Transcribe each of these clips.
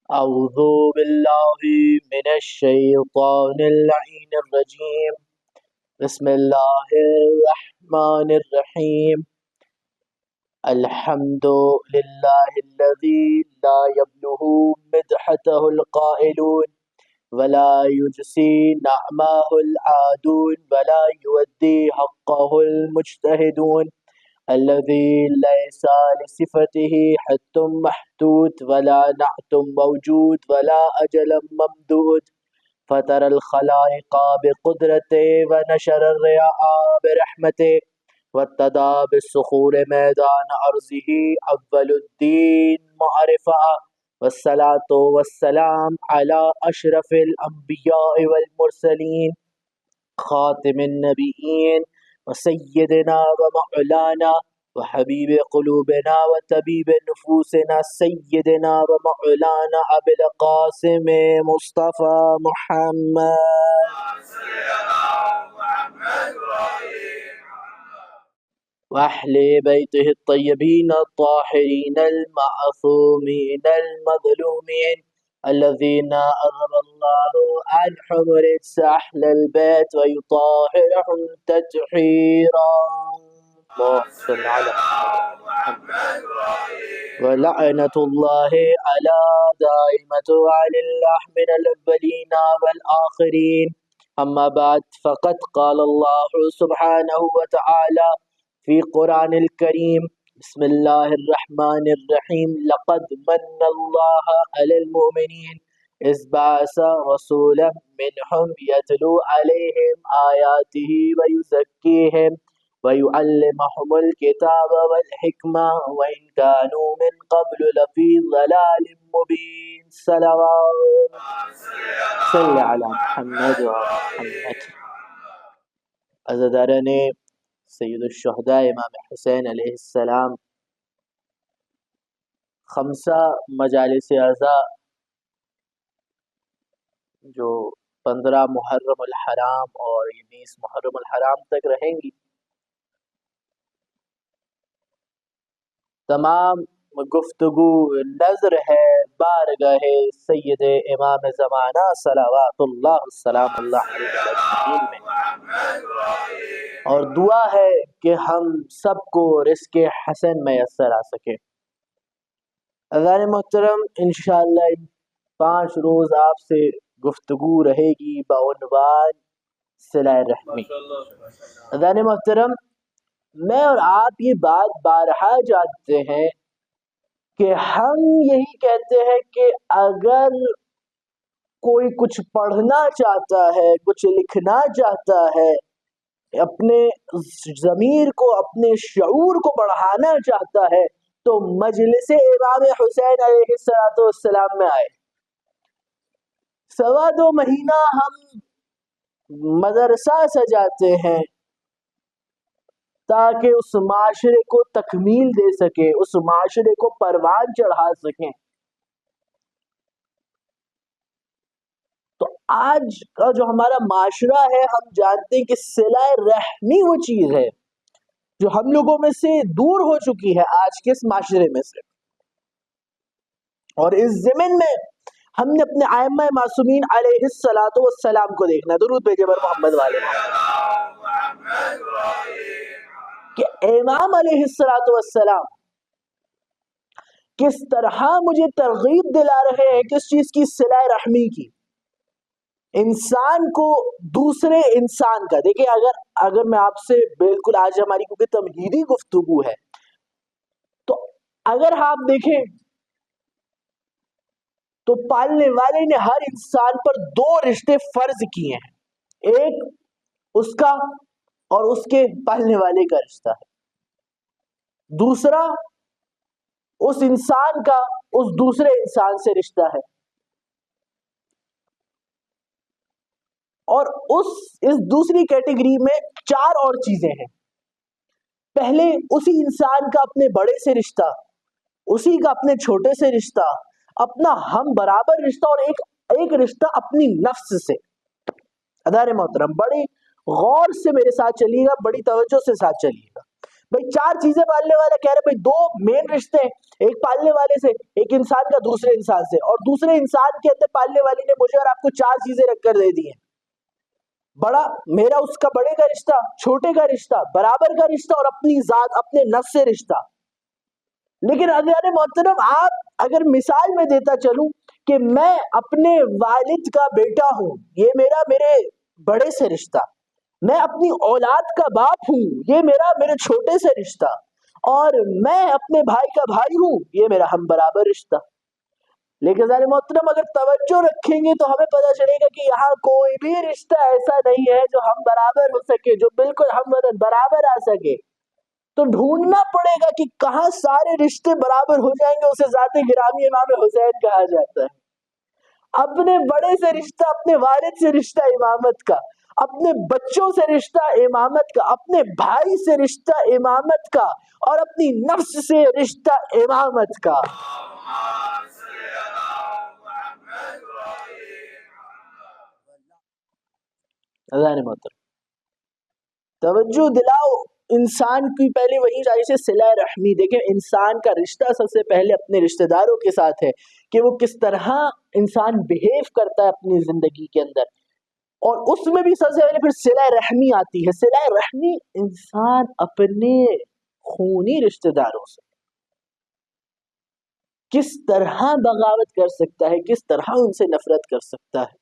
اعوذ باللہ من الشیطان اللعین الرجیم بسم اللہ الرحمن الرحیم الحمد للہ الذی لا یبلغ مدحتہ القائلون ولا یجسی نعمہ العادون ولا یودی حقہ المجتہدون الذي ليس لصفته حد محدود ولا نعت موجود ولا أجل ممدود فطر الخلائق بقدرته ونشر الرياء برحمته واتدى بالصخور ميدان أرضه أول الدين معرفة والصلاة والسلام على أشرف الأنبياء والمرسلين خاتم النبيين وسيدنا ومولانا وحبيب قلوبنا وطبيب نفوسنا سيدنا ومولانا أبي القاسم مصطفى محمد وأهل بيته الطيبين الطاهرين المعصومين المظلومين الذين أذهب الله عنهم رجس أهل البيت ويطهرهم تطهيرا اللهم صل على محمد ولعنة الله على دائمة على الله من الأولين والآخرين أما بعد فقد قال الله سبحانه وتعالى في قرآن الكريم بسم الله الرحمن الرحيم لقد من الله على المؤمنين إذ بعث رسولا منهم يتلو عليهم آياته ويزكيهم ويعلمهم الكتاب والحكمة وإن كانوا من قبل لفي ضلال مبين صلوات صل على محمد وعلى محمد. عزاداران سید الشہداء امام حسین علیہ السلام خمسہ مجالس اعضاء جو 15 محرم الحرام اور 20 محرم الحرام تک رہیں گی، تمام گفتگو نظر ہے بارگاہ سید امام زمانہ صلوات اللہ السلام اللہ علیہ میں، اور دعا ہے کہ ہم سب کو رزق حسن میسر آ سکے۔ اذان محترم، انشاءاللہ 5 روز آپ سے گفتگو رہے گی بعنوان صلہ رحمی۔ اذان محترم، میں اور آپ یہ بات بارہا جانتے ہیں کہ ہم یہی کہتے ہیں کہ اگر کوئی کچھ پڑھنا چاہتا ہے، کچھ لکھنا چاہتا ہے، اپنے ضمیر کو، اپنے شعور کو بڑھانا چاہتا ہے، تو مجلس امام حسین علیہ السلام میں آئے۔ 2.25 مہینہ ہم مدرسہ سجاتے ہیں تاکہ اس معاشرے کو تکمیل دے سکیں، اس معاشرے کو پروان چڑھا سکیں۔ تو آج کا جو ہمارا معاشرہ ہے، ہم جانتے ہیں کہ صلہ رحمی وہ چیز ہے جو ہم لوگوں میں سے دور ہو چکی ہے آج کے اس معاشرے میں سے۔ اور اس ضمن میں ہم نے اپنے ائمہ معصومین علیہ السلام کو دیکھنا ہے۔ درود بھیجے بر محمد والے کہ امام علیہ السلام کس طرح مجھے ترغیب دلا رہے ہیں کس چیز کی؟ صلہ رحمی کی، انسان کو دوسرے انسان کا۔ دیکھیں، اگر میں آپ سے بالکل، آج ہماری کیونکہ تمہیدی گفتگو ہے، تو اگر آپ دیکھیں تو پالنے والے نے ہر انسان پر 2 رشتے فرض کیے ہیں، ایک اس کا اور اس کے پالنے والے کا رشتہ ہے، دوسرا اس انسان کا اس دوسرے انسان سے رشتہ ہے، اور اس دوسری کیٹیگری میں 4 اور چیزیں ہیں۔ پہلے اسی انسان کا اپنے بڑے سے رشتہ، اسی کا اپنے چھوٹے سے رشتہ، اپنا ہم برابر رشتہ، اور ایک رشتہ اپنی نفس سے۔ ادارے محترم، بڑی غور سے میرے ساتھ چلیے گا، بڑی توجہ سے ساتھ چلیے گا۔ بھائی 4 چیزیں پالنے والا کہہ رہے بھائی 2 مین رشتے ہیں، ایک پالنے والے سے، ایک انسان کا دوسرے انسان سے، اور دوسرے انسان کے اندر پالنے والی نے مجھے اور آپ کو 4 چیزیں رکھ کر دے دی ہیں، بڑا میرا اس کا بڑے کا رشتہ، چھوٹے کا رشتہ، برابر کا رشتہ، اور اپنی ذات اپنے نفس سے رشتہ۔ لیکن اگر محترم آپ اگر مثال میں دیتا چلوں کہ میں اپنے والد کا بیٹا ہوں، یہ میرے بڑے سے رشتہ، میں اپنی اولاد کا باپ ہوں، یہ میرے چھوٹے سے رشتہ، اور میں اپنے بھائی کا بھائی ہوں، یہ میرا ہم برابر رشتہ۔ لیکن ذرا محترم اگر توجہ رکھیں گے تو ہمیں پتہ چلے گا کہ یہاں کوئی بھی رشتہ ایسا نہیں ہے جو ہم برابر ہو سکے، جو بالکل ہم برابر آ سکے۔ تو ڈھونڈنا پڑے گا کہ کہاں سارے رشتے برابر ہو جائیں گے، اسے ذات گرامی امام حسین کہا جاتا ہے۔ اپنے بڑے سے رشتہ، اپنے والد سے رشتہ امامت کا، اپنے بچوں سے رشتہ امامت کا، اپنے بھائی سے رشتہ امامت کا، اور اپنی نفس سے رشتہ امامت کا۔ اللہ نے محترم توجہ دلاؤ، انسان کی پہلے وہی چاہیے سے صلہ رحمی۔ دیکھیں انسان کا رشتہ سب سے پہلے اپنے رشتہ داروں کے ساتھ ہے، کہ وہ کس طرح انسان بہیو کرتا ہے اپنی زندگی کے اندر، اور اس میں بھی سب سے پہلے پھر صلہ رحمی آتی ہے۔ صلہ رحمی انسان اپنے خونی رشتہ داروں سے کس طرح بغاوت کر سکتا ہے، کس طرح ان سے نفرت کر سکتا ہے۔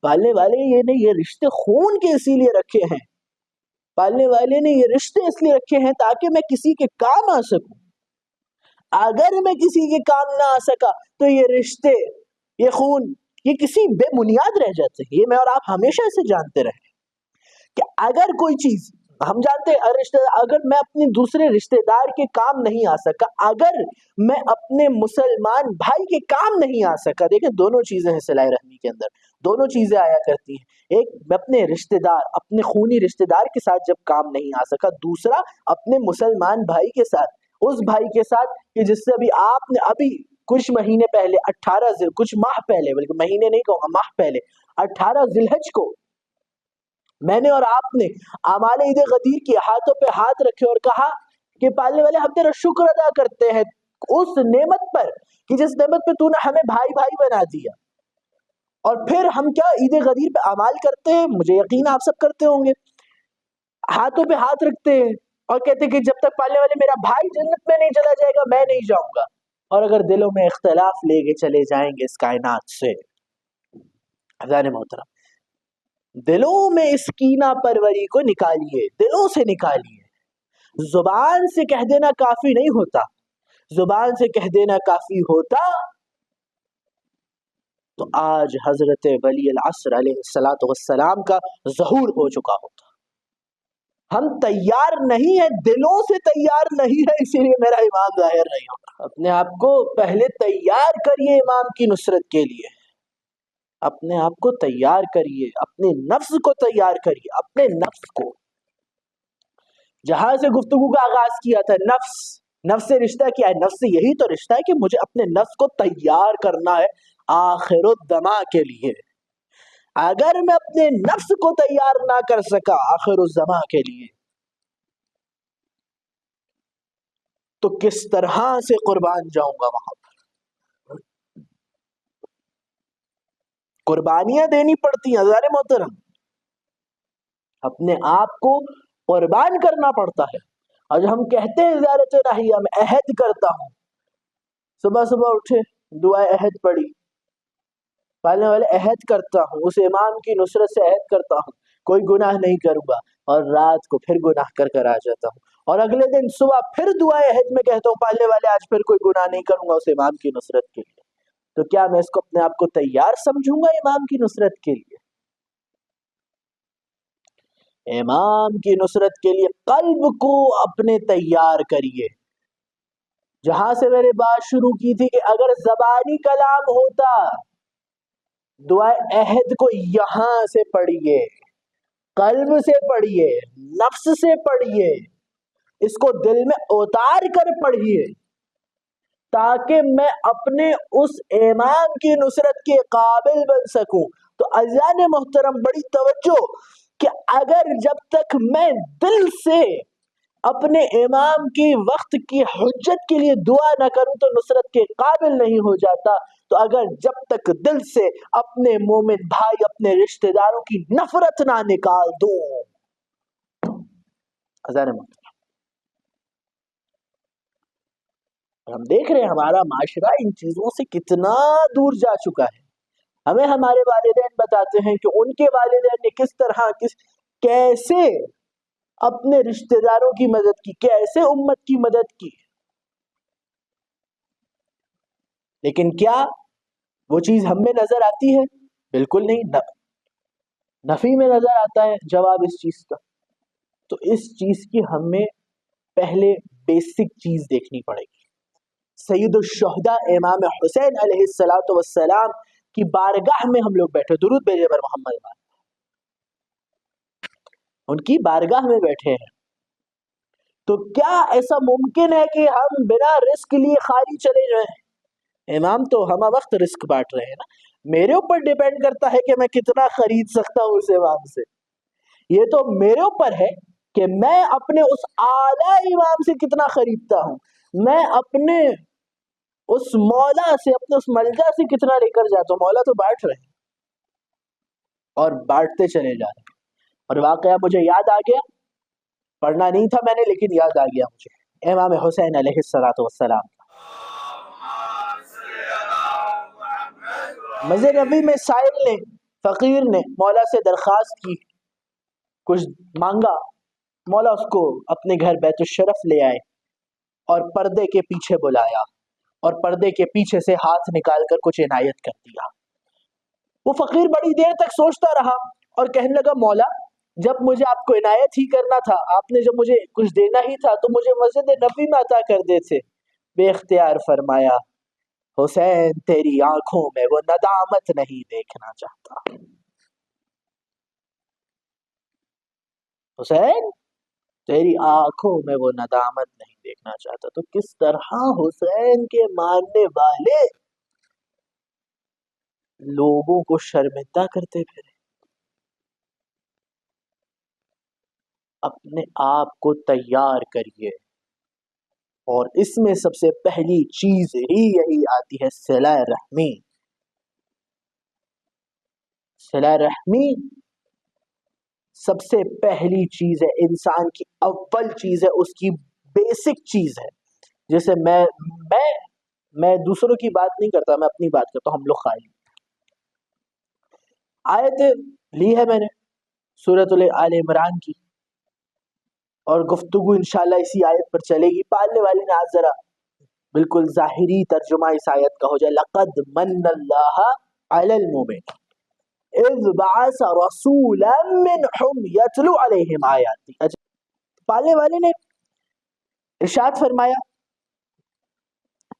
پالنے والے یہ رشتے خون کے اسی لیے رکھے ہیں، پالنے والے نے یہ رشتے اس لیے رکھے ہیں تاکہ میں کسی کے کام آ سکوں۔ اگر میں کسی کے کام نہ آ سکا تو یہ رشتے، یہ خون، یہ کسی بے بنیاد رہ جاتے ہیں۔ یہ میں اور آپ ہمیشہ سے جانتے رہے کہ اگر کوئی چیز ہم جانتے ہیں، اگر میں اپنے دوسرے رشتے دار کے کام نہیں آ سکا، اگر میں اپنے مسلمان بھائی کے کام نہیں آ سکا، دیکھیں دونوں چیزیں ہیں صلہ رحمی کے اندر، دونوں چیزیں آیا کرتی ہیں۔ ایک میں اپنے رشتے دار، اپنے خونی رشتے دار کے ساتھ جب کام نہیں آ سکا، دوسرا اپنے مسلمان بھائی کے ساتھ، اس بھائی کے ساتھ کہ جس سے آپ نے ابھی کچھ مہینے پہلے کچھ ماہ پہلے، بلکہ مہینے نہیں کہوں گا، ماہ پہلے 18 ذی الحج کو میں نے اور آپ نے اعمال عید غدیر کی ہاتھوں پہ ہاتھ رکھے اور کہا کہ پالنے والے ہم تیرا شکر ادا کرتے ہیں اس نعمت پر کہ جس نعمت پہ تو نے ہمیں بھائی بھائی بنا دیا۔ اور پھر ہم کیا عید غدیر پہ اعمال کرتے ہیں، مجھے یقین آپ سب کرتے ہوں گے، ہاتھوں پہ ہاتھ رکھتے ہیں اور کہتے ہیں کہ جب تک پالنے والے میرا بھائی جنت میں نہیں چلا جائے گا میں نہیں جاؤں گا۔ اور اگر دلوں میں اختلاف لے کے چلے جائیں گے اس کائنات سے، حضرات محترم دلوں میں اس کینہ پروری کو نکالیے، دلوں سے نکالیے۔ زبان سے کہہ دینا کافی نہیں ہوتا، زبان سے کہہ دینا کافی ہوتا تو آج حضرت ولی العصر علیہ السلام کا ظہور ہو چکا ہوتا۔ ہم تیار نہیں ہیں، دلوں سے تیار نہیں ہے، اسی لیے میرا امام ظاہر نہیں ہوتا۔ اپنے آپ کو پہلے تیار کریے امام کی نصرت کے لیے، اپنے آپ کو تیار کریے، اپنے نفس کو تیار کریے، اپنے نفس کو۔ جہاں سے گفتگو کا آغاز کیا تھا، نفس سے رشتہ کیا ہے، نفس سے یہی تو رشتہ ہے کہ مجھے اپنے نفس کو تیار کرنا ہے آخر الزماں کے لیے۔ اگر میں اپنے نفس کو تیار نہ کر سکا آخر الزماں کے لیے تو کس طرح سے قربان جاؤں گا وہاں پر؟ قربانیاں دینی پڑتی ہیں حضرات محترم، اپنے آپ کو قربان کرنا پڑتا ہے۔ اور جو ہم کہتے ہیں زیارت الہیہ میں عہد کرتا ہوں، صبح صبح اٹھے دعائے عہد پڑھی، پالنے والے عہد کرتا ہوں، اس امام کی نصرت سے عہد کرتا ہوں کوئی گناہ نہیں کروں گا، اور رات کو پھر گناہ کر آ جاتا ہوں، اور اگلے دن صبح پھر دعائے عہد میں کہتا ہوں پالنے والے آج پھر کوئی گناہ نہیں کروں گا اس امام کی نصرت کے لیے۔ تو کیا میں اس کو اپنے آپ کو تیار سمجھوں گا امام کی نصرت کے لیے؟ امام کی نصرت کے لیے قلب کو اپنے تیار کریے۔ جہاں سے میں نے بات شروع کی تھی کہ اگر زبانی کلام ہوتا، دعائے عہد کو یہاں سے پڑھیے، قلب سے پڑھیے، نفس سے پڑھیے، اس کو دل میں اتار کر پڑھیے تاکہ میں اپنے اس امام کی نصرت کے قابل بن سکوں۔ تو عزیزان محترم بڑی توجہ کہ اگر جب تک میں دل سے اپنے امام کی وقت کی حجت کے لیے دعا نہ کروں تو نصرت کے قابل نہیں ہو جاتا. تو اگر جب تک دل سے اپنے مومن بھائی اپنے رشتہ داروں کی نفرت نہ نکال دوں. ہم دیکھ رہے ہیں ہمارا معاشرہ ان چیزوں سے کتنا دور جا چکا ہے. ہمیں ہمارے والدین بتاتے ہیں کہ ان کے والدین نے کس طرح کیسے اپنے رشتہ داروں کی مدد کی، کیسے امت کی مدد کی. لیکن کیا وہ چیز ہم میں نظر آتی ہے؟ بالکل نہیں. نفی میں نظر آتا ہے جواب اس چیز کا. تو اس چیز کی ہمیں پہلے بیسک چیز دیکھنی پڑے گی. سید الشہداء امام حسین علیہ السلام کی بارگاہ میں ہم لوگ بیٹھے، درود بھیجے پر محمد، ان کی بارگاہ میں بیٹھے ہیں. تو کیا ایسا ممکن ہے کہ ہم بنا رزق لیے خالی چلے جائیں؟ امام تو ہم وقت رزق بانٹ رہے ہیں نا. میرے اوپر ڈیپینڈ کرتا ہے کہ میں کتنا خرید سکتا ہوں اس امام سے. یہ تو میرے اوپر ہے کہ میں اپنے اس اعلیٰ امام سے کتنا خریدتا ہوں. میں اپنے اس مولا سے، اپنے اس ملجا سے کتنا لے کر جاتا ہوں. مولا تو بانٹ رہے ہیں اور بانٹتے چلے جا رہے ہیں. اور واقعہ مجھے یاد آ گیا، پڑھنا نہیں تھا میں نے لیکن یاد آ گیا مجھے، امام حسین علیہ السلام. مسجد نبوی میں سائل نے، فقیر نے مولا سے درخواست کی، کچھ مانگا. مولا اس کو اپنے گھر بیت الشرف لے آئے اور پردے کے پیچھے بلایا اور پردے کے پیچھے سے ہاتھ نکال کر کچھ عنایت کر دیا. وہ فقیر بڑی دیر تک سوچتا رہا اور کہنے لگا مولا جب مجھے آپ کو عنایت ہی کرنا تھا، آپ نے جب مجھے کچھ دینا ہی تھا تو مجھے مسجد نبوی میں عطا کر دیتے. بے اختیار فرمایا حسین تیری آنکھوں میں وہ ندامت نہیں دیکھنا چاہتا. حسین تیری آنکھوں میں وہ ندامت نہیں دیکھنا چاہتا. تو کس طرح حسین کے ماننے والے لوگوں کو شرمندہ کرتے پھرے. اپنے آپ کو تیار کریے، اور اس میں سب سے پہلی چیز ہی یہی آتی ہے صلہ رحمی. صلہ رحمی سب سے پہلی چیز ہے، انسان کی اول چیز ہے، اس کی بیسک چیز ہے. جیسے میں دوسروں کی بات نہیں کرتا، میں اپنی بات کرتا ہوں. ہم لوگ خالی آیت لی ہے میں نے سورۃ آل عمران کی، اور گفتگو انشاءاللہ اسی آیت پر چلے گی. پالنے والے نے آج ذرا بالکل ظاہری ترجمہ اس آیت کا ہو جائے. لقد من اللہ علی المؤمنین اذ بعث رسولا منہم یتلو علیہم آیاتی. پالنے والے نے ارشاد فرمایا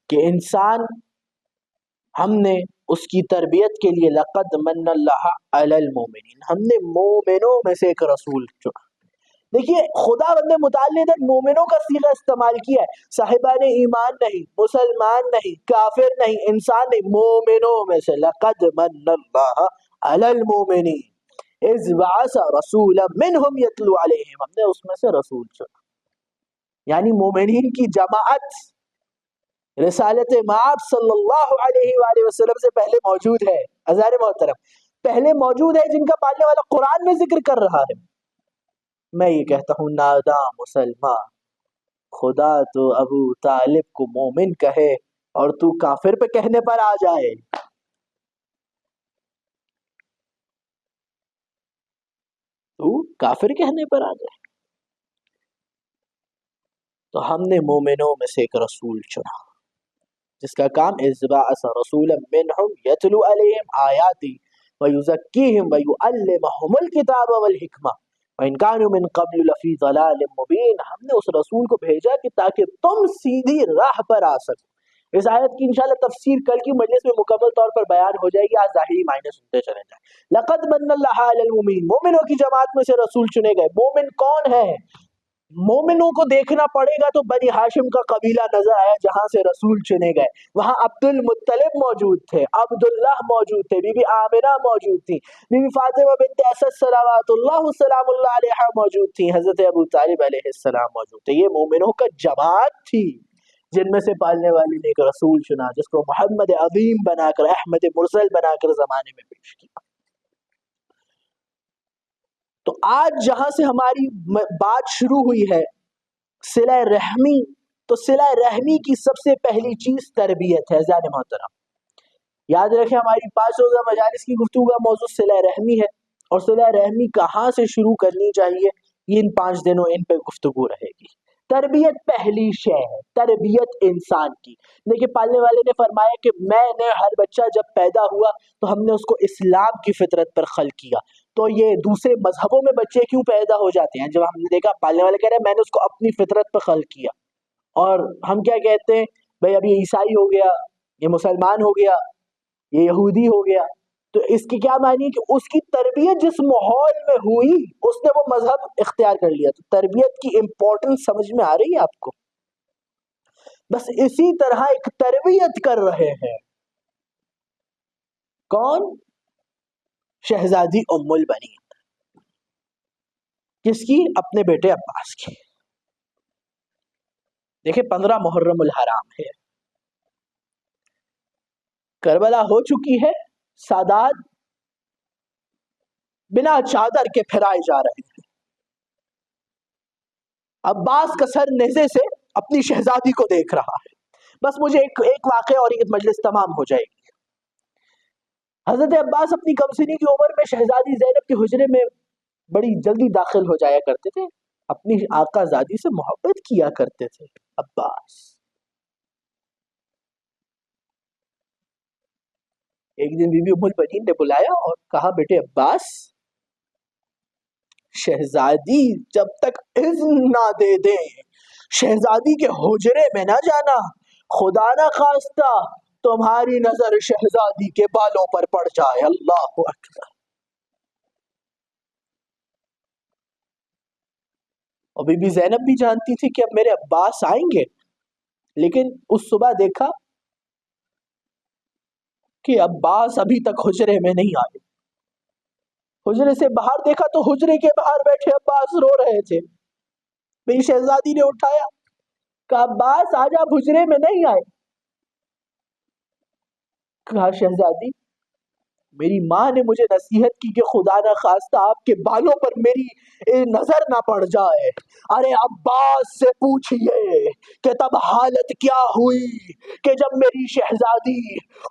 کہ انسان ہم نے اس کی تربیت کے لیے لقد من اللہ علی المؤمنین، ہم نے مومنوں میں سے ایک رسول چنا. دیکھیے خدا بند متعلق مومنوں کا صیغہ استعمال کیا ہے. صاحبان ایمان نہیں، مسلمان نہیں، کافر نہیں، انسان نہیں، مومنوں میں سے. لقد من اللہ علی المؤمنین اذ بعث رسولا منہم یتلو علیہم، ہم نے اس میں سے رسول چنا. یعنی مومنین کی جماعت رسالت مآب صلی اللہ علیہ وآلہ وسلم سے پہلے موجود ہے. عزیزان محترم پہلے موجود ہے، جن کا پالنے والا قرآن میں ذکر کر رہا ہے. میں یہ کہتا ہوں نادا مسلمان، خدا تو ابو طالب کو مومن کہے اور تو کافر پہ کہنے پر آ جائے. تو کافر کہنے پر آ جائے. تو ہم نے مومنوں میں سے ایک رسول چنا جس کا کام اذ بعث رسولا منہم یتلو علیہم آیاتی ویزکیہم ویعلمہم الکتاب والحکمہ وَإِن كَانُوا مِن قَبْلُ لَفِي ضَلَالٍ مُبِينٍ. ہم نے اس رسول کو بھیجا کہ تاکہ تم سیدھی راہ پر آ سکو. اس آیت کی انشاءاللہ تفسیر کل کی مجلس میں مکمل طور پر بیان ہو جائے گی. آج ظاہری معنی سنتے چلے جائیں. لقد من اللہ علی المؤمنین، مومنوں کی جماعت میں سے رسول چنے گئے. مومن کون ہے؟ مومنوں کو دیکھنا پڑے گا تو بنی ہاشم کا قبیلہ نظر آیا جہاں سے رسول چنے گئے. وہاں عبد المطلب موجود تھے، عبداللہ موجود تھے، بی بی عامرہ موجود تھی، بی بی فاطمہ بنت اسد صلوات اللہ سلام اللہ علیہا موجود تھی، حضرت ابو طالب علیہ السلام موجود تھے. یہ مومنوں کا جماعت تھی جن میں سے پالنے والی نے ایک رسول چنا جس کو محمد عظیم بنا کر، احمد مرسل بنا کر زمانے میں پیش کیا. تو آج جہاں سے ہماری بات شروع ہوئی ہے صلہ رحمی، تو صلہ رحمی کی سب سے پہلی چیز تربیت ہے. عزیزان محترم یاد رکھیں ہماری 5 روزہ مجالس کی گفتگو کا موضوع صلہ رحمی ہے، اور صلہ رحمی کہاں سے شروع کرنی چاہیے یہ ان 5 دنوں ان پہ گفتگو رہے گی. تربیت پہلی شے ہے، تربیت انسان کی. دیکھیں پالنے والے نے فرمایا کہ میں نے ہر بچہ جب پیدا ہوا تو ہم نے اس کو اسلام کی فطرت پر خلق کیا. تو یہ دوسرے مذہبوں میں بچے کیوں پیدا ہو جاتے ہیں؟ جب ہم نے دیکھا پالنے والے کہہ رہے ہیں میں نے اس کو اپنی فطرت پر خلق کیا، اور ہم کیا کہتے ہیں بھئی اب یہ عیسائی ہو گیا، یہ مسلمان ہو گیا، یہ یہودی ہو گیا. تو اس کی کیا معنی کہ اس کی تربیت جس ماحول میں ہوئی اس نے وہ مذہب اختیار کر لیا. تو تربیت کی امپورٹنس سمجھ میں آ رہی ہے آپ کو؟ بس اسی طرح ایک تربیت کر رہے ہیں کون؟ شہزادی ام البنین. کس کی؟ اپنے بیٹے عباس کی. دیکھیں 15 محرم الحرام ہے، کربلا ہو چکی ہے، سادات بنا چادر کے پھرائے جا رہے ہیں. عباس کا سر نیزے سے اپنی شہزادی کو دیکھ رہا ہے. بس مجھے ایک واقعہ اور ایک مجلس تمام ہو جائے گی. حضرت عباس اپنی کم سنی کی عمر میں شہزادی زینب کے حجرے میں بڑی جلدی داخل ہو جایا کرتے تھے، اپنی آقا زادی سے محبت کیا کرتے تھے. عباس ایک دن بی بی ام البنین نے بلایا اور کہا بیٹے عباس، شہزادی جب تک اذن نہ دے دیں شہزادی کے حجرے میں نہ جانا، خدا نہ خواستہ تمہاری نظر شہزادی کے بالوں پر پڑ جائے. اللہ اکبر. اور بی بی زینب بھی جانتی تھی کہ اب میرے عباس آئیں گے، لیکن اس صبح دیکھا کہ عباس ابھی تک حجرے میں نہیں آئے. حجرے سے باہر دیکھا تو حجرے کے باہر بیٹھے عباس رو رہے تھے. میری شہزادی نے اٹھایا کہا عباس آج آپ حجرے میں نہیں آئے. کہا شہزادی میری ماں نے مجھے نصیحت کی کہ خدا نہ خواستہ آپ کے بالوں پر میری نظر نہ پڑ جائے. ارے عباس سے پوچھئے کہ تب حالت کیا ہوئی کہ جب میری شہزادی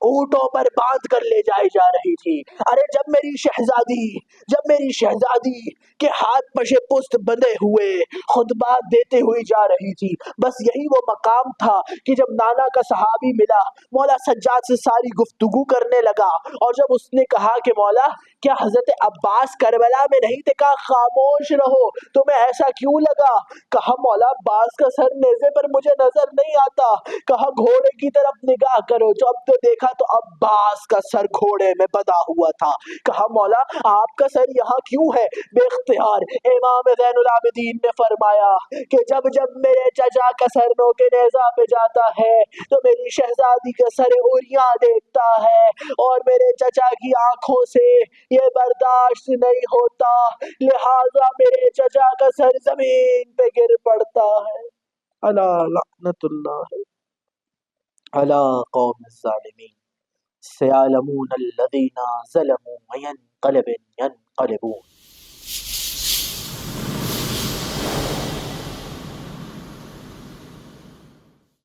اونٹوں پر باندھ کر لے جائی جا رہی تھی. ارے جب میری شہزادی کے ہاتھ پشے پست بندھے ہوئے خطبات دیتے ہوئی جا رہی تھی. بس یہی وہ مقام تھا کہ جب نانا کا صحابی ملا، مولا سجاد سے ساری گفتگو کرنے لگا، اور جب اس نے کہا کہ مولا کیا حضرت عباس کربلا میں نہیں تھے؟ کہا خاموش رہو، تمہیں ایسا کیوں لگا؟ کہا مولا عباس کا سر نیزے پر مجھے نظر نہیں آتا. کہا گھوڑے کی طرف نگاہ کرو. جو اب تو دیکھا تو عباس کا سر گھوڑے میں بندھا ہوا تھا. کہا مولا آپ کا سر یہاں کیوں ہے؟ بے اختیار امام زین العابدین نے فرمایا کہ جب جب میرے چچا کا سر نو کے نیزہ پہ جاتا ہے تو میری شہزادی کا سر اوریاں دیکھتا ہے، اور میرے چچا کی آنکھوں سے یہ برداشت نہیں ہوتا، لہذا میرے چچا کا سر زمین پہ گر پڑتا ہے. الا لعنت اللہ علی قوم الظالمین سیعلمون الذین ظلموا وینقلب ینقلبون.